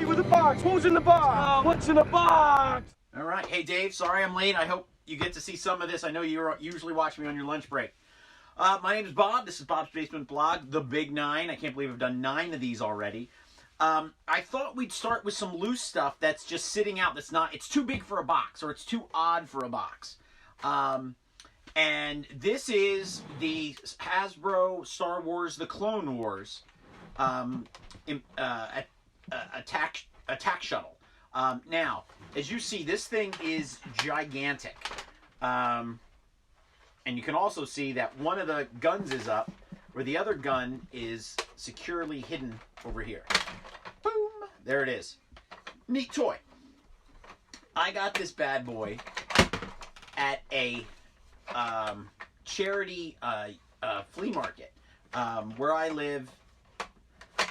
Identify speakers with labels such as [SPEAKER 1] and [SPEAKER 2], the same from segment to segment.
[SPEAKER 1] you with the box. Who's in the box? What's in the box?
[SPEAKER 2] All right. Hey, Dave. Sorry I'm late. I hope you get to see some of this. I know you usually watch me on your lunch break. My name is Bob. This is Bob's Basement Blog, The Big 9. I can't believe I've done 9 of these already. I thought we'd start with some loose stuff that's just sitting out. It's too big for a box, or it's too odd for a box. And this is the Hasbro Star Wars, the Clone Wars Attack Shuttle. Now, as you see, this thing is gigantic. And you can also see that one of the guns is up, where the other gun is securely hidden over here. Boom! There it is. Neat toy. I got this bad boy at a charity flea market. Where I live,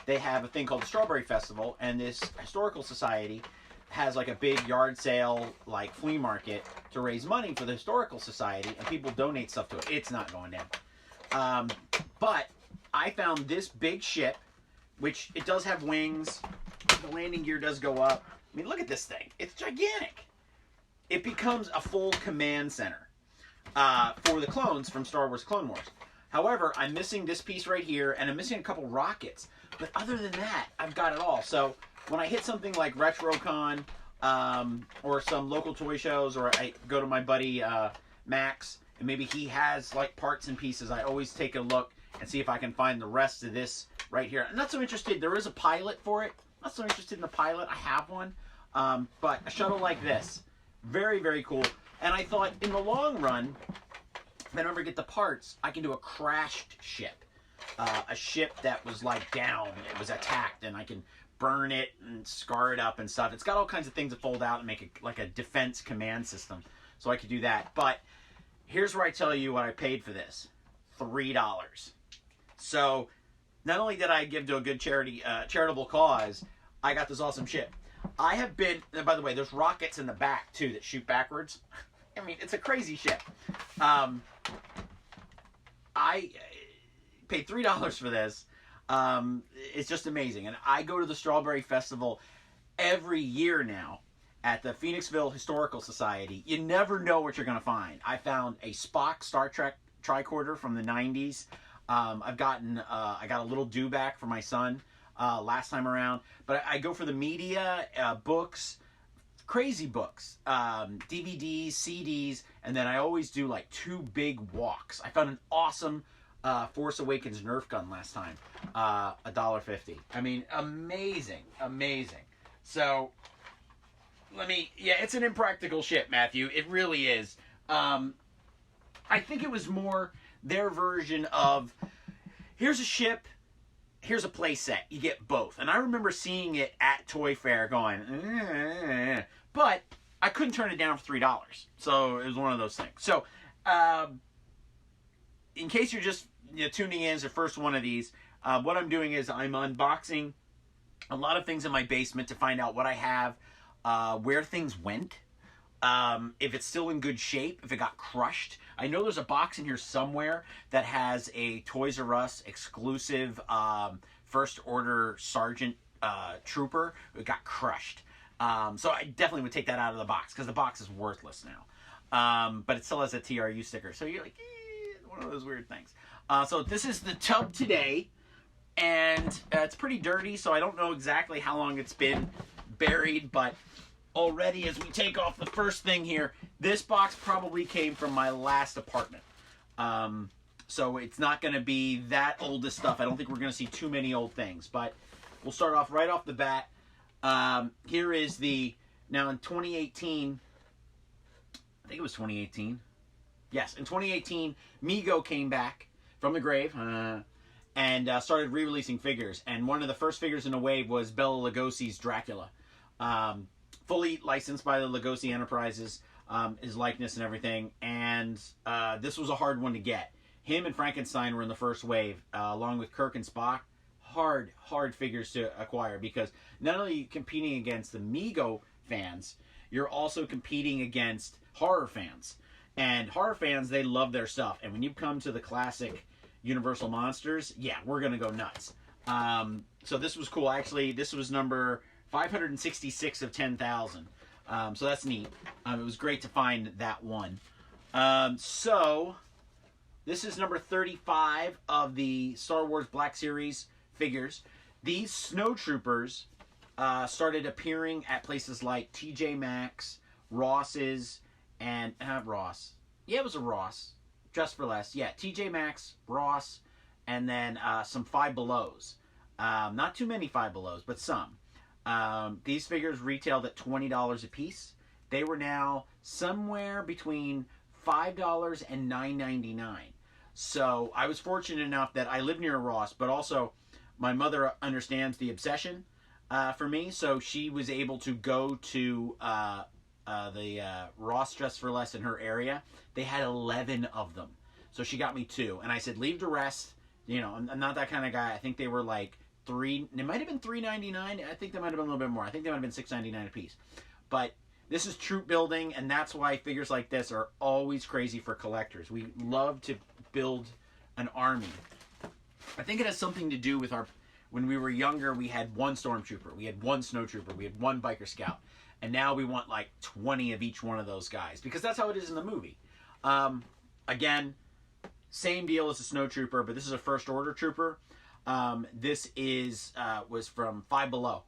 [SPEAKER 2] they have a thing called the Strawberry Festival, and this historical society has like a big yard sale, like flea market, to raise money for the historical society, and people donate stuff to it. It's not going down. But I found this big ship, which it does have wings. The landing gear does go up. I mean, look at this thing. It's gigantic. It becomes a full command center for the clones from Star Wars Clone Wars. However, I'm missing this piece right here, and I'm missing a couple rockets. But other than that, I've got it all. So when I hit something like RetroCon or some local toy shows, or I go to my buddy Max, and maybe he has like parts and pieces, I always take a look and see if I can find the rest of this right here. I'm not so interested. There is a pilot for it. Not so interested in the pilot. I have one. But a shuttle like this, very, very cool. And I thought, in the long run, if I never get the parts, I can do a crashed ship. A ship that was like down, it was attacked, and I can burn it and scar it up and stuff. It's got all kinds of things to fold out and make it like a defense command system. So I could do that. But here's where I tell you what I paid for this. $3. So not only did I give to a good charitable cause, I got this awesome ship. I have been, and by the way, there's rockets in the back too that shoot backwards. I mean, it's a crazy ship. I paid $3 for this. It's just amazing. And I go to the Strawberry Festival every year now at the Phoenixville Historical Society. You never know what you're going to find. I found a Spock Star Trek tricorder from the 90s. I got a little dewback for my son last time around. But I go for the media, books, crazy books, DVDs, CDs, and then I always do like 2 big walks. I found an awesome Force Awakens Nerf gun last time, $1.50. I mean, amazing, amazing. So, it's an impractical ship, Matthew. It really is. I think it was more their version of, here's a ship, here's a play set. You get both. And I remember seeing it at Toy Fair going, but I couldn't turn it down for $3. So it was one of those things. So, in case you're just tuning in as the first one of these, what I'm doing is I'm unboxing a lot of things in my basement to find out what I have, where things went, if it's still in good shape, if it got crushed. I know there's a box in here somewhere that has a Toys R Us exclusive First Order Sergeant Trooper. It got crushed. So I definitely would take that out of the box, because the box is worthless now. But it still has a TRU sticker. So you're like, one of those weird things. So this is the tub today, and it's pretty dirty, so I don't know exactly how long it's been buried, but already as we take off the first thing here, this box probably came from my last apartment. So it's not going to be that oldest stuff. I don't think we're going to see too many old things, but we'll start off right off the bat. Here is now in 2018, I think it was 2018. Yes, in 2018, Mego came back from the grave and started re-releasing figures. And one of the first figures in a wave was Bela Lugosi's Dracula. Fully licensed by the Lugosi Enterprises, his likeness and everything. And this was a hard one to get. Him and Frankenstein were in the first wave, along with Kirk and Spock. Hard figures to acquire, because not only are you competing against the Mego fans, you're also competing against horror fans. And horror fans, they love their stuff. And when you come to the classic Universal Monsters, yeah, we're going to go nuts. So this was cool. Actually, this was number 566 of 10,000. So that's neat. It was great to find that one. So this is number 35 of the Star Wars Black Series figures. These snowtroopers started appearing at places like TJ Maxx, Ross's, and Ross. Yeah, it was a Ross. Just for Less. Yeah, TJ Maxx, Ross, and then some Five Belows. Not too many Five Belows, but some. These figures retailed at $20 a piece. They were now somewhere between $5 and $9.99. So I was fortunate enough that I live near a Ross, but also my mother understands the obsession for me, so she was able to go to the Ross Dress for Less in her area. They had 11 of them, so she got me 2, and I said, leave the rest. You know, I'm not that kind of guy. I think they were like it might have been $3.99. I think they might have been a little bit more. I think they might have been $6.99 a piece. But this is troop building, and that's why figures like this are always crazy for collectors. We love to build an army. I think it has something to do with when we were younger, we had one stormtrooper, we had one snowtrooper, we had one biker scout, and now we want like 20 of each one of those guys, because that's how it is in the movie. Again, same deal as a snowtrooper, but this is a first order trooper. This was from Five Below.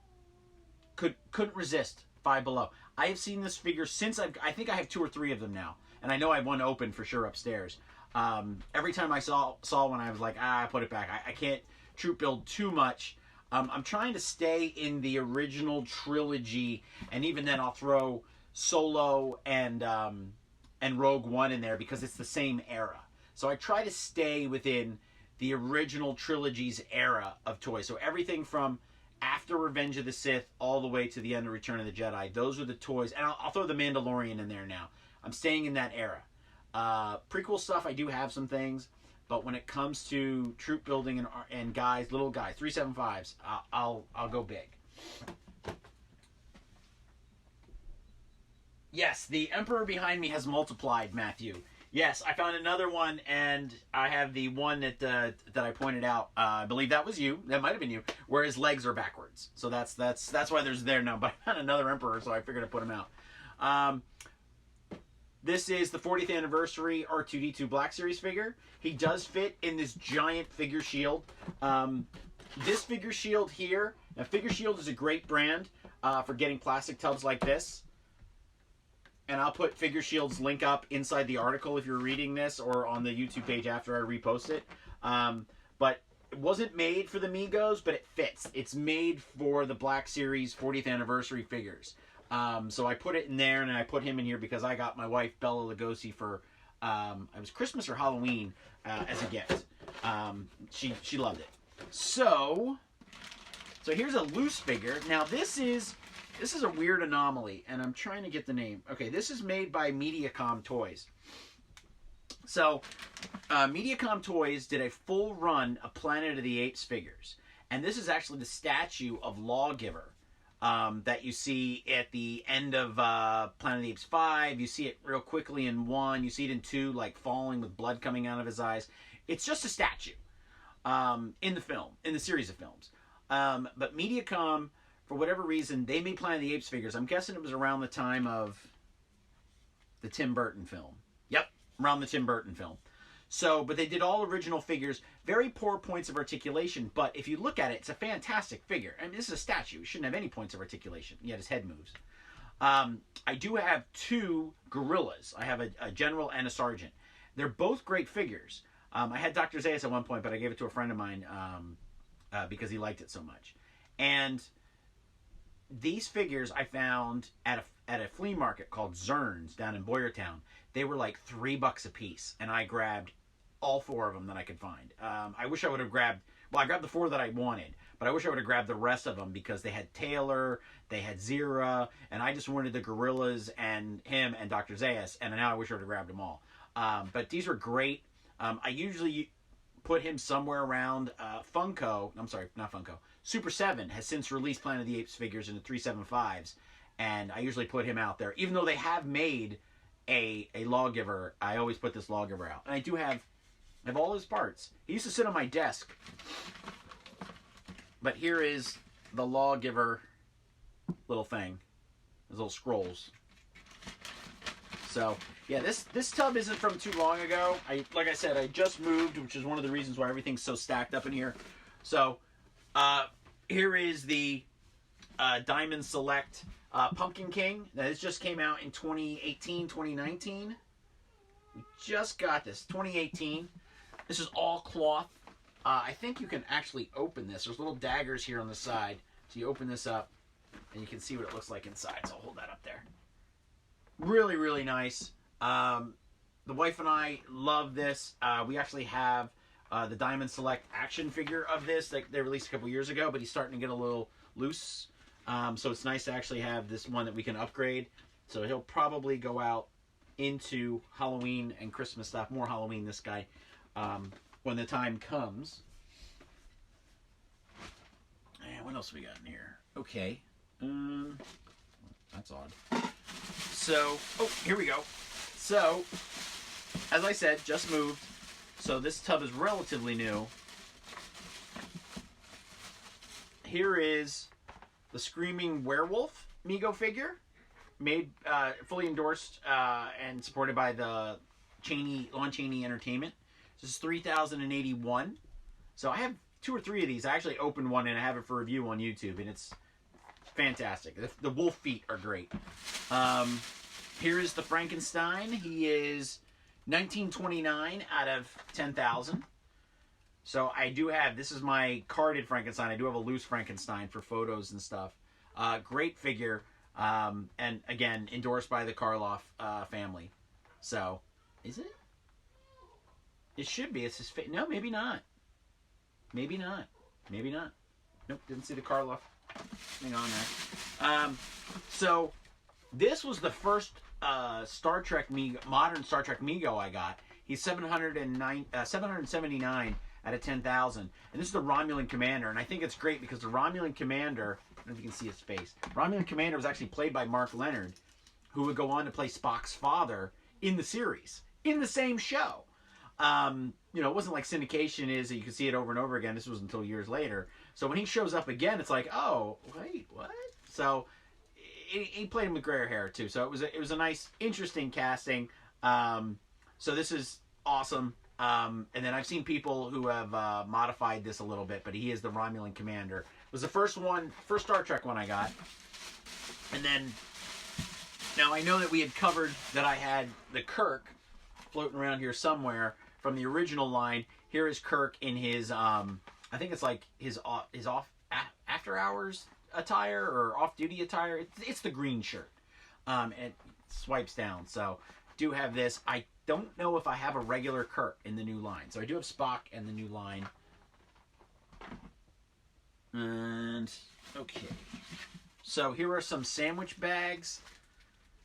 [SPEAKER 2] Couldn't resist Five Below. I have seen this figure since I think I have 2 or 3 of them now, and I know I have one open for sure upstairs. Every time I saw one, I was like, I put it back. I can't troop build too much. I'm trying to stay in the original trilogy, and even then I'll throw Solo and Rogue One in there because it's the same era. So I try to stay within the original trilogy's era of toys. So everything from after Revenge of the Sith all the way to the end of Return of the Jedi, those are the toys. And I'll throw the Mandalorian in there now. I'm staying in that era. Prequel stuff, I do have some things, but when it comes to troop building and guys, little guys, 375s, I'll go big. Yes, the Emperor behind me has multiplied, Matthew. Yes, I found another one, and I have the one that I pointed out. I believe that was you. That might have been you. Where his legs are backwards. So that's why there's there now. But I found another Emperor, so I figured I'd put him out. This is the 40th anniversary R2-D2 Black Series figure. He does fit in this giant figure shield. This figure shield here. Now, Figure Shield is a great brand for getting plastic tubs like this. And I'll put Figure Shield's link up inside the article if you're reading this, or on the YouTube page after I repost it. But it wasn't made for the Megos, but it fits. It's made for the Black Series 40th anniversary figures. So I put it in there, and I put him in here because I got my wife Bella Lugosi for it was Christmas or Halloween as a gift. She loved it. So here's a loose figure. Now this is a weird anomaly, and I'm trying to get the name. Okay, this is made by Mediacom Toys. So, Mediacom Toys did a full run of Planet of the Apes figures. And this is actually the statue of Lawgiver that you see at the end of Planet of the Apes 5. You see it real quickly in 1. You see it in 2, like falling with blood coming out of his eyes. It's just a statue in the film, in the series of films. But Mediacom, for whatever reason, they made Planet of the Apes figures. I'm guessing it was around the time of the Tim Burton film. Yep, around the Tim Burton film. So, but they did all original figures. Very poor points of articulation, but if you look at it, it's a fantastic figure. I mean, this is a statue. It shouldn't have any points of articulation, yet his head moves. I do have 2 gorillas. I have a general and a sergeant. They're both great figures. I had Dr. Zayas at one point, but I gave it to a friend of mine because he liked it so much. And these figures I found at a flea market called Zern's down in Boyertown. They were like $3 a piece, and I grabbed all 4 of them that I could find. I wish I would have grabbed, well, I grabbed the 4 that I wanted, but I wish I would have grabbed the rest of them because they had Taylor, they had Zira, and I just wanted the gorillas and him and Dr. Zayas, and now I wish I would have grabbed them all. But these are great. I usually put him somewhere around Funko. I'm sorry, not Funko. Super 7 has since released Planet of the Apes figures in the 375s, and I usually put him out there. Even though they have made a Lawgiver, I always put this Lawgiver out. And I do have all his parts. He used to sit on my desk. But here is the Lawgiver little thing. Those little scrolls. So, yeah, this tub isn't from too long ago. Like I said, I just moved, which is one of the reasons why everything's so stacked up in here. So, here is the Diamond Select Pumpkin King. Now, this just came out in 2018, 2019. We just got this, 2018. This is all cloth. I think you can actually open this. There's little daggers here on the side. So you open this up, and you can see what it looks like inside. So I'll hold that up there. Really, really nice. The wife and I love this. We actually have the Diamond Select action figure of this that they released a couple years ago, but he's starting to get a little loose. So it's nice to actually have this one that we can upgrade. So he'll probably go out into Halloween and Christmas stuff. More Halloween, this guy, when the time comes. And what else we got in here? Okay. That's odd. So, oh, here we go. So, as I said, just moved. So this tub is relatively new. Here is the Screaming Werewolf Mego figure, made, fully endorsed and supported by the Lon Chaney Entertainment. This is 3,081. So I have 2 or 3 of these. I actually opened one and I have it for review on YouTube, and it's fantastic. The wolf feet are great. Here is the Frankenstein. He is 1929 out of 10,000. So I do have, this is my carded Frankenstein. I do have a loose Frankenstein for photos and stuff. Great figure. And again, endorsed by the Karloff family. So, is it? It should be. It's his face. No, maybe not. Maybe not. Maybe not. Nope, didn't see the Karloff thing on there. So, this was the first Star Trek Mego, modern Star Trek Mego I got. He's 779 out of 10,000. And this is the Romulan Commander. And I think it's great because the Romulan Commander, I don't know if you can see his face. Romulan Commander was actually played by Mark Leonard, who would go on to play Spock's father in the series, in the same show. You know, it wasn't like syndication is that you could see it over and over again. This was until years later. So when he shows up again, it's like, oh, wait, what? So he played him with grayer hair too. So it was a nice, interesting casting. So this is awesome. And then I've seen people who have modified this a little bit, but he is the Romulan Commander. It was the first Star Trek one I got. And then, now I know that we had covered that I had the Kirk floating around here somewhere from the original line. Here is Kirk in his, I think it's like his after hours attire or off-duty attire. It's the green shirt. It swipes down. So, do have this. I don't know if I have a regular Kirk in the new line. So I do have Spock and the new line. And, okay. So here are some sandwich bags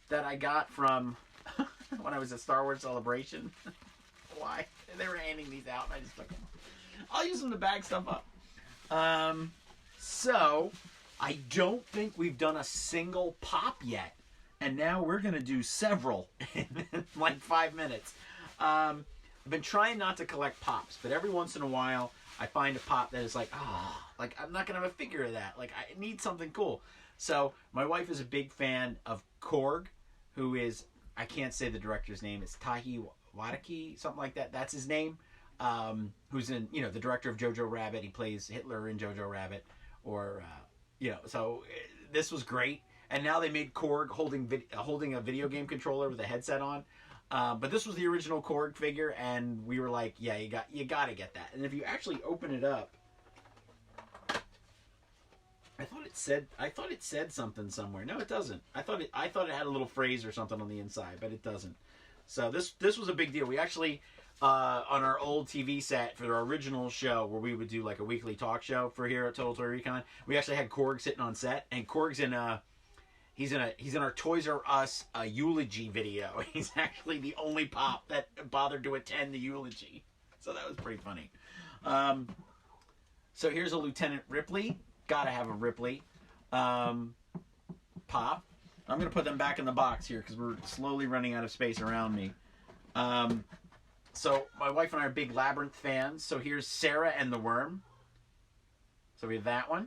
[SPEAKER 2] that I got from when I was at Star Wars Celebration. Why? They were handing these out and I just took them. I'll use them to bag stuff up. So, I don't think we've done a single pop yet. And now we're going to do several in like 5 minutes. I've been trying not to collect pops, but every once in a while I find a pop that is like, like I'm not going to have a figure of that. Like I need something cool. So my wife is a big fan of Korg, who is, I can't say the director's name. It's Tahi Wadaki, something like that. That's his name. Who's in, you know, the director of Jojo Rabbit. He plays Hitler in Jojo Rabbit. Or, you know, so this was great. And now they made Korg holding a video game controller with a headset on. But this was the original Korg figure, and we were like, yeah, you got to get that. And if you actually open it up, I thought it said something somewhere. No, it doesn't. I thought it had a little phrase or something on the inside, but it doesn't. So this was a big deal. We actually on our old TV set for our original show where we would do like a weekly talk show for here at Total Toy Recon, we actually had Korg sitting on set, and Korg's in a He's in our Toys R Us eulogy video. He's actually the only pop that bothered to attend the eulogy. So that was pretty funny. So here's a Lieutenant Ripley. Gotta have a Ripley pop. I'm going to put them back in the box here because we're slowly running out of space around me. So my wife and I are big Labyrinth fans. So here's Sarah and the Worm. So we have that one.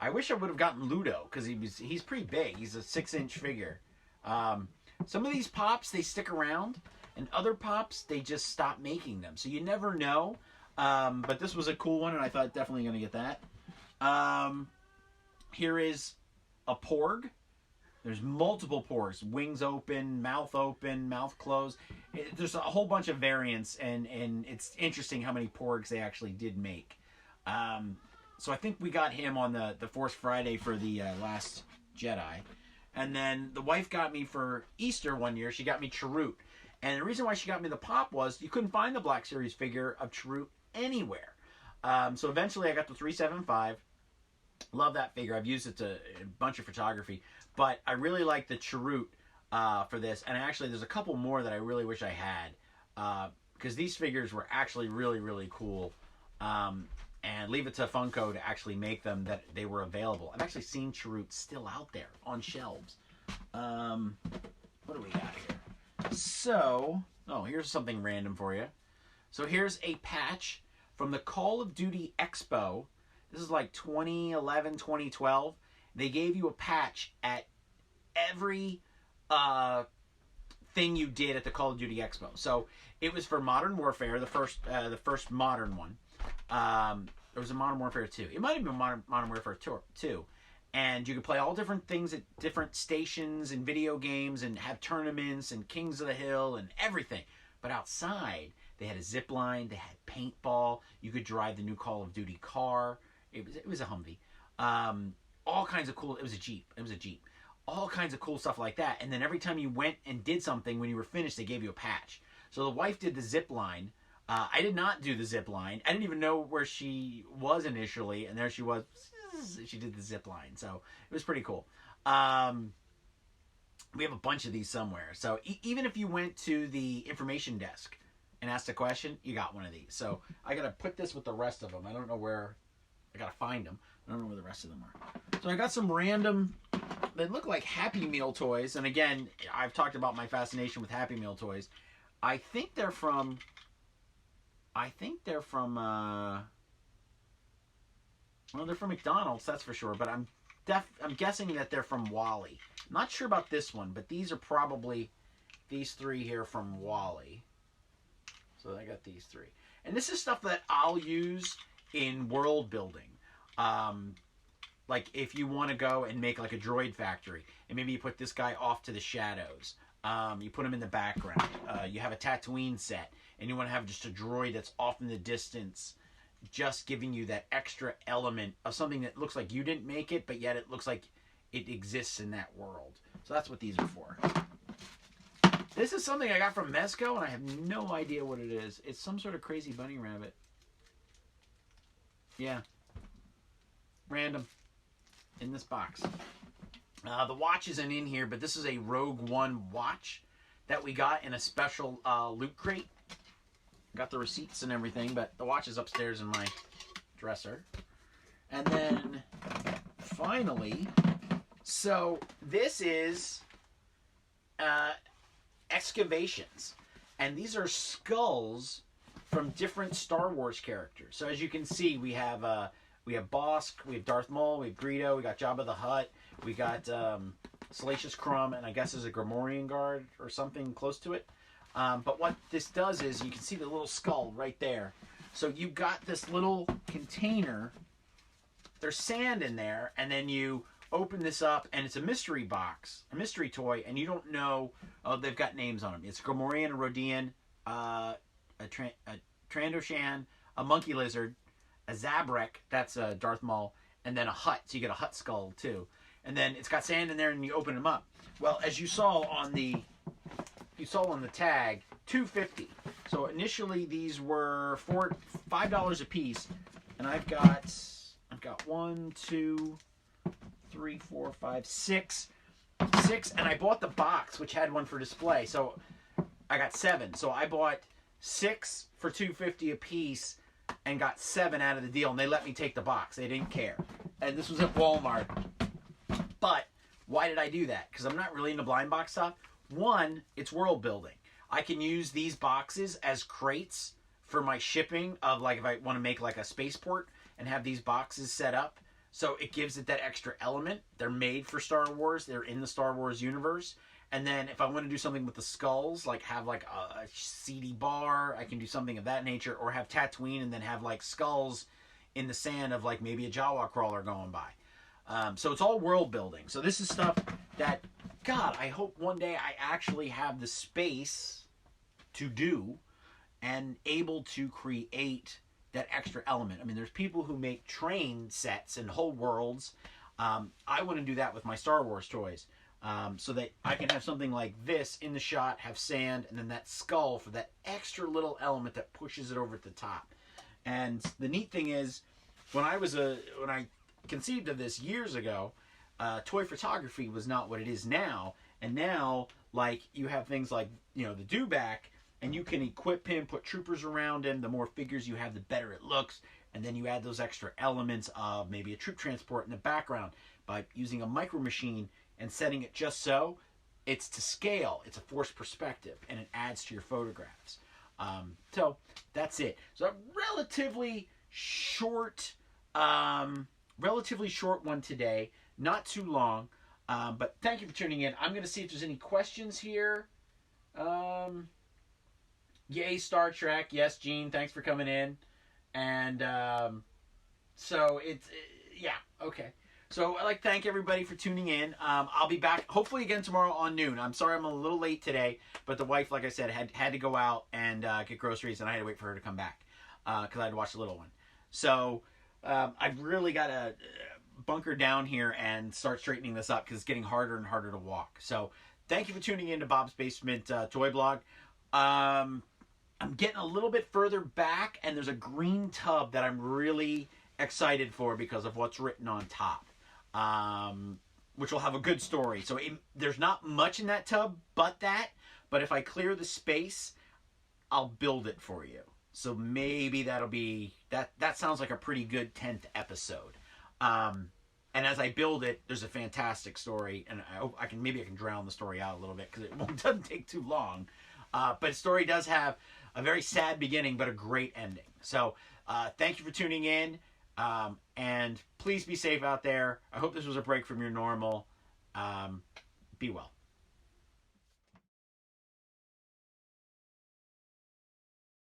[SPEAKER 2] I wish I would have gotten Ludo because he's pretty big. He's a 6-inch figure. Some of these pops they stick around, and other pops they just stop making them. So you never know. But this was a cool one, and I thought definitely going to get that. Here is a Porg. There's multiple Porgs. Wings open, mouth closed. There's a whole bunch of variants, and it's interesting how many Porgs they actually did make. So I think we got him on the Force Friday for the Last Jedi. And then the wife got me for Easter one year, she got me Chirrut. And the reason why she got me the pop was you couldn't find the Black Series figure of Chirrut anywhere. So eventually I got the 375. Love that figure. I've used it to a bunch of photography. But I really like the Chirrut for this. And actually there's a couple more that I really wish I had. Because these figures were actually really, really cool. And leave it to Funko to actually make them that they were available. I've actually seen Chirrut still out there on shelves. What do we got here? So, here's something random for you. So here's a patch from the Call of Duty Expo. This is like 2011, 2012. They gave you a patch at every thing you did at the Call of Duty Expo. So it was for Modern Warfare, the first modern one. There was a Modern Warfare 2. It might have been Modern Warfare 2. And you could play all different things at different stations and video games and have tournaments and Kings of the Hill and everything. But outside, they had a zip line, they had paintball, you could drive the new Call of Duty car. It was a Humvee. All kinds of cool, it was a Jeep. All kinds of cool stuff like that. And then every time you went and did something, when you were finished, they gave you a patch. So the wife did the zip line. I did not do the zip line. I didn't even know where she was initially, and there she was. She did the zip line, so it was pretty cool. We have a bunch of these somewhere. So even if you went to the information desk and asked a question, you got one of these. So I got to put this with the rest of them. I don't know where. I got to find them. I don't know where the rest of them are. So I got some random. They look like Happy Meal toys, and again, I've talked about my fascination with Happy Meal toys. I think they're from. Well, they're from McDonald's, that's for sure. But I'm guessing that they're from Wally. I'm not sure about this one, but these are probably these three here from Wally. So I got these three, and this is stuff that I'll use in world building. Like if you want to go and make like a droid factory, and maybe you put this guy off to the shadows. You put him in the background. You have a Tatooine set, and you want to have just a droid that's off in the distance, just giving you that extra element of something that looks like you didn't make it, but yet it looks like it exists in that world. So that's what these are for. This is something I got from Mezco, and I have no idea what it is. It's some sort of crazy bunny rabbit. Yeah. Random. In this box. The watch isn't in here, but this is a Rogue One watch that we got in a special loot crate. Got the receipts and everything, but the watch is upstairs in my dresser. And then, finally, so this is excavations. And these are skulls from different Star Wars characters. So as you can see, we have Bosk, we have Darth Maul, we have Greedo, we got Jabba the Hutt, we got Salacious Crumb, and I guess there's a Grimorian Guard or something close to it. But what this does is you can see the little skull right there. So you got this little container. There's sand in there, and then you open this up, and it's a mystery box, a mystery toy, and you don't know. Oh, they've got names on them. It's Grimorian, a Rodian, a Trandoshan, a Monkey Lizard, a Zabrek, that's a Darth Maul, and then a Hutt. So you get a Hutt skull too. And then it's got sand in there, and you open them up. Well, as you saw on the tag, $2.50. So initially these were $5 a piece, and I've got 1, 2, 3, 4, 5, 6, and I bought the box which had one for display. So I got 7. So I bought 6 for $2.50 a piece and got 7 out of the deal, and they let me take the box. They didn't care. And this was at Walmart. But why did I do that? Because I'm not really into blind box stuff. One, it's world building. I can use these boxes as crates for my shipping of, like, if I want to make like a spaceport and have these boxes set up So it gives it that extra element. They're made for Star Wars. They're in the Star Wars universe. And then if I want to do something with the skulls, like have like a seedy bar, I can do something of that nature. Or have Tatooine and then have like skulls in the sand of like maybe a Jawa crawler going by. So it's all world building. So this is stuff that, God, I hope one day I actually have the space to do and able to create that extra element. I mean, there's people who make train sets and whole worlds. I want to do that with my Star Wars toys, so that I can have something like this in the shot, have sand, and then that skull for that extra little element that pushes it over at the top. And the neat thing is, when I conceived of this years ago, toy photography was not what it is now. And now, like, you have things like, the dewback, and you can equip him, put troopers around him. The more figures you have, the better it looks. And then you add those extra elements of maybe a troop transport in the background by using a micro machine and setting it just so it's to scale. It's a forced perspective, and it adds to your photographs. So that's it. So a relatively short one today. Not too long. But thank you for tuning in. I'm going to see if there's any questions here. Yay, Star Trek. Yes, Gene, thanks for coming in. And so it's, yeah, okay. So I'd like to thank everybody for tuning in. I'll be back hopefully again tomorrow on noon. I'm sorry I'm a little late today, but the wife, like I said, had to go out and get groceries, and I had to wait for her to come back because I had to watch the little one. So I've really got to bunker down here and start straightening this up because it's getting harder and harder to walk. So thank you for tuning in to Bob's Basement Toy Blog. I'm getting a little bit further back, and there's a green tub that I'm really excited for because of what's written on top, which will have a good story. So there's not much in that tub but if I clear the space, I'll build it for you. So maybe that'll be, that sounds like a pretty good 10th episode. And as I build it, there's a fantastic story, and I can drown the story out a little bit because it doesn't take too long. But the story does have a very sad beginning, but a great ending. So thank you for tuning in, and please be safe out there. I hope this was a break from your normal. Be well.